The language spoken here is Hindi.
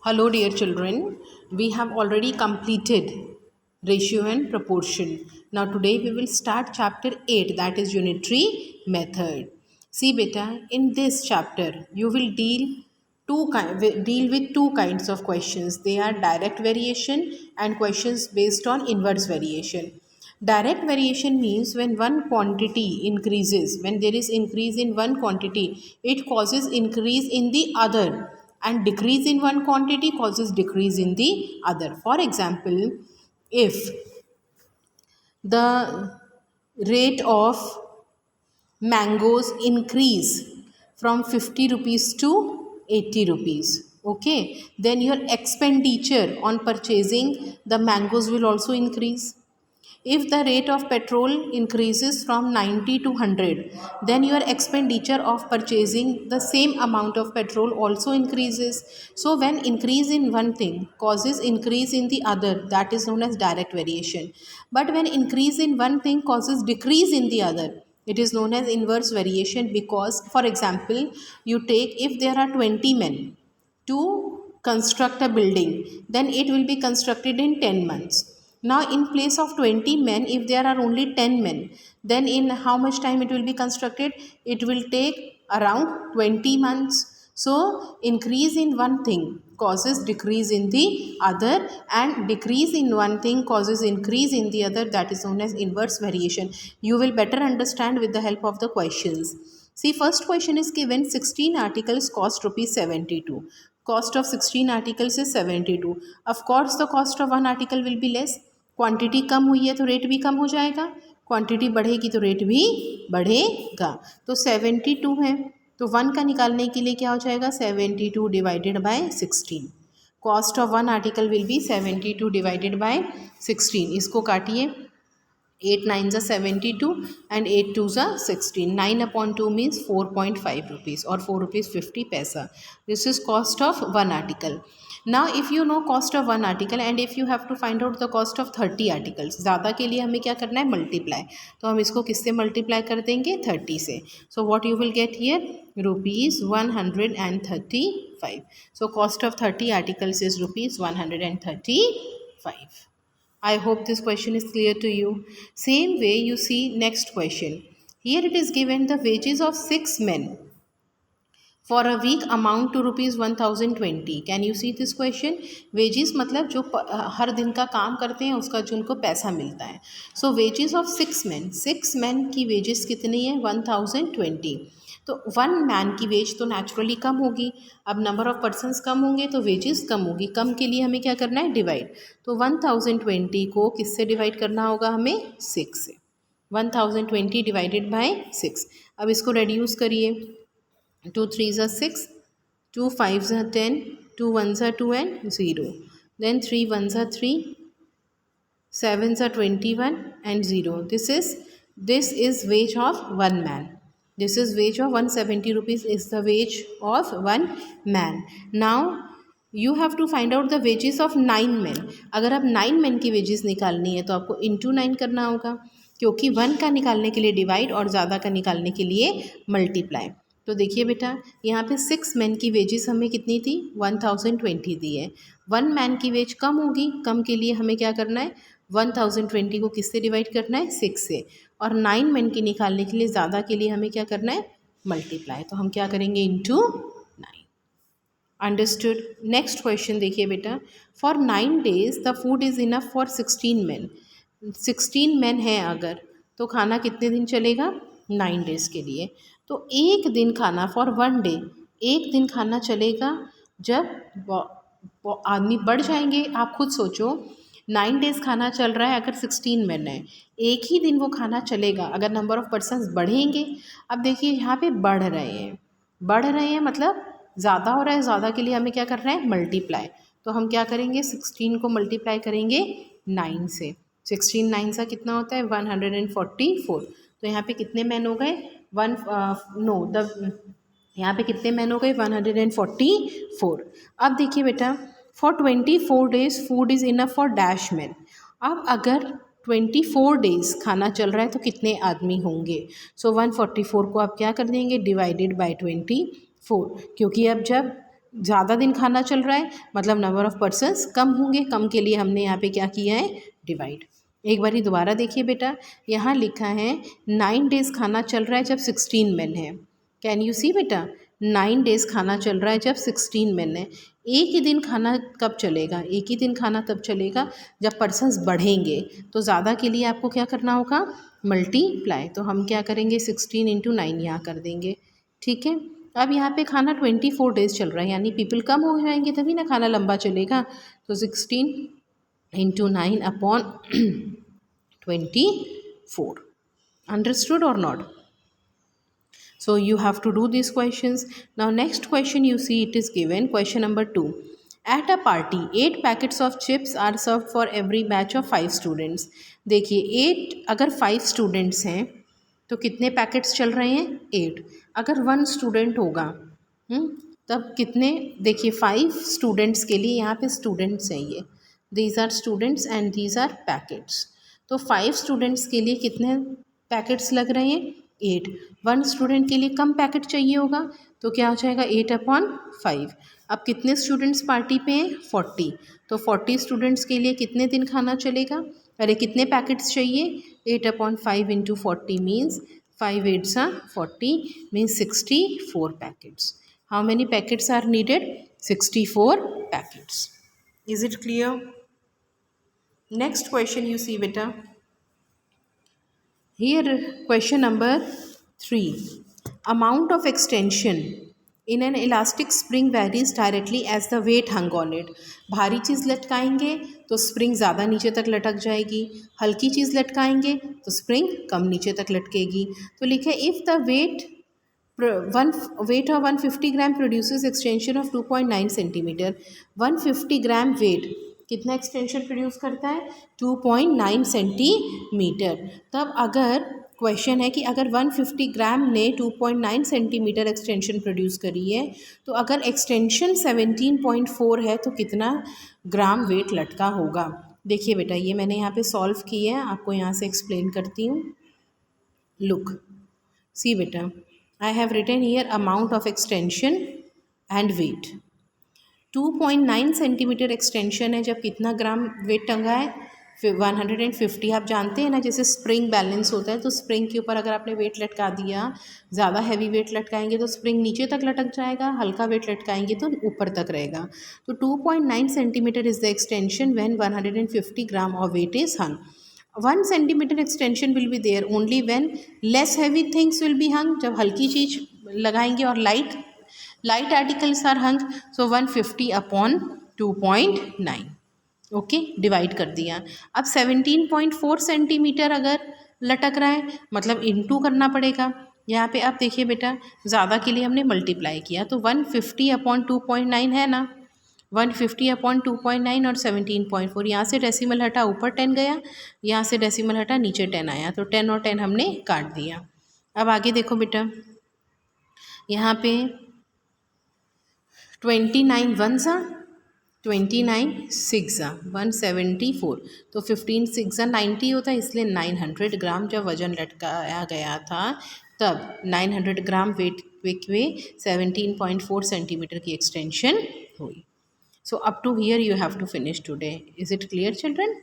Hello, dear children. We have already completed ratio and proportion. Now, today we will start chapter 8, that is unitary method. See, beta, in this chapter, you will deal with two kinds of questions. They are direct variation and questions based on inverse variation. Direct variation means when one quantity increases, when there is increase in one quantity, it causes increase in the other, and decrease in one quantity causes decrease in the other. For example, if the rate of mangoes increase from 50 rupees to 80 rupees, okay, then your expenditure on purchasing the mangoes will also increase. If the rate of petrol increases from 90 to 100, then your expenditure of purchasing the same amount of petrol also increases. So when increase in one thing causes increase in the other, that is known as direct variation. But when increase in one thing causes decrease in the other, it is known as inverse variation. Because, for example, you take, if there are 20 men to construct a building, then it will be constructed in 10 months. Now, in place of 20 men, if there are only 10 men, then in how much time it will be constructed? It will take around 20 months. So, increase in one thing causes decrease in the other, and decrease in one thing causes increase in the other. That is known as inverse variation. You will better understand with the help of the questions. See, first question is given 16 articles cost rupees 72. Cost of 16 articles is 72. Of course, the cost of one article will be less. Quantity कम हुई है तो रेट भी कम हो जाएगा, क्वांटिटी बढ़ेगी तो रेट भी बढ़ेगा. तो 72 है, तो वन का निकालने के लिए क्या हो जाएगा? 72 divided by 16. Cost of one article will be 72 divided by 16. इसको काटिए. 8 9s are 72 and 8 2s are 16. 9 upon 2 means 4.5 rupees or 4 rupees 50 paisa. This is cost of one article. Now if you know cost of one article and if you have to find out the cost of 30 articles, ज़्यादा के लिए हमें क्या करना है? मल्टीप्लाई. तो हम इसको किससे मल्टीप्लाई कर देंगे? 30 से. So what you will get here? Rupees 135. So cost of 30 articles is rupees 135. I hope this question is clear to you. Same way you see next question. Here it is given the wages of 6 men for a week amount to rupees 1020. Can you see this question? Wages मतलब जो हर दिन का काम करते हैं उसका जो उनको पैसा मिलता है. So wages of 6 men. 6 men की wages कितनी है? 1020. तो वन मैन की वेज तो नेचुरली कम होगी. अब नंबर ऑफ पर्सन्स कम होंगे तो वेजेस कम होगी. कम के लिए हमें क्या करना है? डिवाइड. तो 1020 को किससे डिवाइड करना होगा? हमें 6 से. 1020 डिवाइडेड बाय 6. अब इसको रेड्यूस करिए. 2 3s are 6, 2 5s are 10, 2 1s are 2 and 0. Then 3 1s are 3, 7s are 21 and 0. This is wage of one man. This is wage of 170 rupees is the wage of one man. Now you have to find out the wages of 9 men. अगर आप 9 men की wages निकालनी है तो आपको इंटू 9 करना होगा, क्योंकि 1 का निकालने के लिए डिवाइड और ज़्यादा का निकालने के लिए मल्टीप्लाई. तो देखिए बेटा, यहाँ पे 6 मैन की वेजेस हमें कितनी थी? 1020 दी है. 1 मैन की वेज कम होगी. कम के लिए हमें क्या करना है? 1020 को किससे डिवाइड करना है? 6 से. और 9 मैन की निकालने के लिए ज़्यादा के लिए हमें क्या करना है? मल्टीप्लाई. तो हम क्या करेंगे? इंटू 9. अंडरस्टूड. नेक्स्ट क्वेश्चन देखिए बेटा. For 9 days the food is enough for 16 men. 16 men हैं अगर, तो खाना कितने दिन चलेगा? 9 days के लिए. तो एक दिन खाना फॉर 1 day, एक दिन खाना चलेगा. जब आदमी बढ़ जाएंगे, आप खुद सोचो, 9 days खाना चल रहा है अगर 16 men है, एक ही दिन वो खाना चलेगा अगर नंबर ऑफ़ पर्सन्स बढ़ेंगे. अब देखिए यहाँ पे बढ़ रहे हैं मतलब ज़्यादा हो रहा है. ज़्यादा के लिए हमें क्या करना है? मल्टीप्लाई. तो हम क्या करेंगे? 16 को मल्टीप्लाई करेंगे 9 से. 16 9 सा कितना होता है? 144. तो यहाँ पे कितने मैन हो गए? यहाँ पे कितने मैन हो गए? 144. अब देखिए बेटा, for 24 days food is enough for dash man. अब अगर 24 days खाना चल रहा है तो कितने आदमी होंगे? सो 144 को आप क्या कर देंगे? Divided by 24. क्योंकि अब जब ज़्यादा दिन खाना चल रहा है मतलब नंबर ऑफ़ पर्सन्स कम होंगे, कम के लिए हमने यहाँ पे क्या किया है, डिवाइड। एक बारी दोबारा देखिए बेटा, यहाँ लिखा है 9 डेज़ खाना चल रहा है जब 16 मेन है। कैन यू सी बेटा, 9 डेज़ खाना चल रहा है जब 16 मेन है। एक ही दिन खाना कब चलेगा, एक ही दिन खाना तब चलेगा जब पर्सन्स बढ़ेंगे। तो ज़्यादा के लिए आपको क्या करना होगा, मल्टीप्लाई। तो हम क्या करेंगे, 16 इंटू 9 यहाँ कर देंगे, ठीक है। अब यहाँ पे खाना 24 डेज़ चल रहा है, यानी पीपल कम हो जाएंगे तभी ना खाना लंबा चलेगा। तो 16 into 9 upon 24। Understood or not? So you have to do these questions. Now next question you see, it is given question number 2. At a party 8 packets of chips are served for every batch of 5 students. देखिए 8 अगर 5 students हैं तो कितने पैकेट्स चल रहे हैं, 8। अगर 1 स्टूडेंट होगा तब कितने, देखिए 5 स्टूडेंट्स के लिए यहाँ पे स्टूडेंट्स हैं, ये these are students and these are packets. तो 5 स्टूडेंट्स के लिए कितने पैकेट्स लग रहे हैं, 8। 1 स्टूडेंट के लिए कम पैकेट चाहिए होगा तो क्या हो जाएगा, 8/5। अब कितने स्टूडेंट्स पार्टी पे हैं, 40। तो 40 स्टूडेंट्स के लिए कितने दिन खाना चलेगा, अरे कितने पैकेट्स चाहिए, 8/5 into 40 means 5 8s are 40 means 64 packets. How many packets are needed, 64 packets. Is it clear? Next question you see beta. Here question number 3. Amount of extension in an elastic spring varies directly as the weight hung on it. भारी चीज़ लटकाएंगे तो स्प्रिंग ज़्यादा नीचे तक लटक जाएगी, हल्की चीज़ लटकाएंगे तो स्प्रिंग कम नीचे तक लटकेगी। तो लिखे if the weight of 150 gram produces extension of 2.9 centimetre. 150 gram weight कितना एक्सटेंशन प्रोड्यूस करता है, 2.9 सेंटीमीटर। तब अगर क्वेश्चन है कि अगर 150 ग्राम ने 2.9 सेंटीमीटर एक्सटेंशन प्रोड्यूस करी है तो अगर एक्सटेंशन 17.4 है तो कितना ग्राम वेट लटका होगा। देखिए बेटा ये मैंने यहाँ पे सॉल्व किया है, आपको यहाँ से एक्सप्लेन करती हूँ। लुक सी बेटा, I have written here amount of extension and weight. 2.9 centimetre extension है जब कितना ग्राम वेट टंगा है, 150। आप जानते हैं ना जैसे स्प्रिंग बैलेंस होता है, तो स्प्रिंग के ऊपर अगर आपने वेट लटका दिया, ज़्यादा हैवी वेट लटकाएंगे तो स्प्रिंग नीचे तक लटक जाएगा, हल्का वेट लटकाएंगे तो ऊपर तक रहेगा। तो 2.9 centimetre is the extension when 150 gram of weight is hung. 1 centimetre extension will be there only when less heavy things will be hung, जब हल्की चीज़ लगाएंगे और light articles are hung. So 150/2.9, okay, divide कर दिया। अब 17.4 सेंटीमीटर अगर लटक रहा है मतलब इनटू करना पड़ेगा। यहाँ पे आप देखिए बेटा, ज़्यादा के लिए हमने मल्टीप्लाई किया तो 150/2.9 है ना, 150/2.9 और 17.4, यहाँ से डेसिमल हटा ऊपर 10 गया, यहाँ से डेसिमल हटा नीचे 10 आया, तो 10 और 10 हमने काट दिया। अब आगे देखो बेटा, यहाँ पे 29 1s 29 6 174, तो 15 6 90 होता है, इसलिए 900 ग्राम जब वज़न लटकाया गया था तब 900 ग्राम वेट में 17.4 सेंटीमीटर की एक्सटेंशन हुई। So up to here you have to finish today. Is it clear children?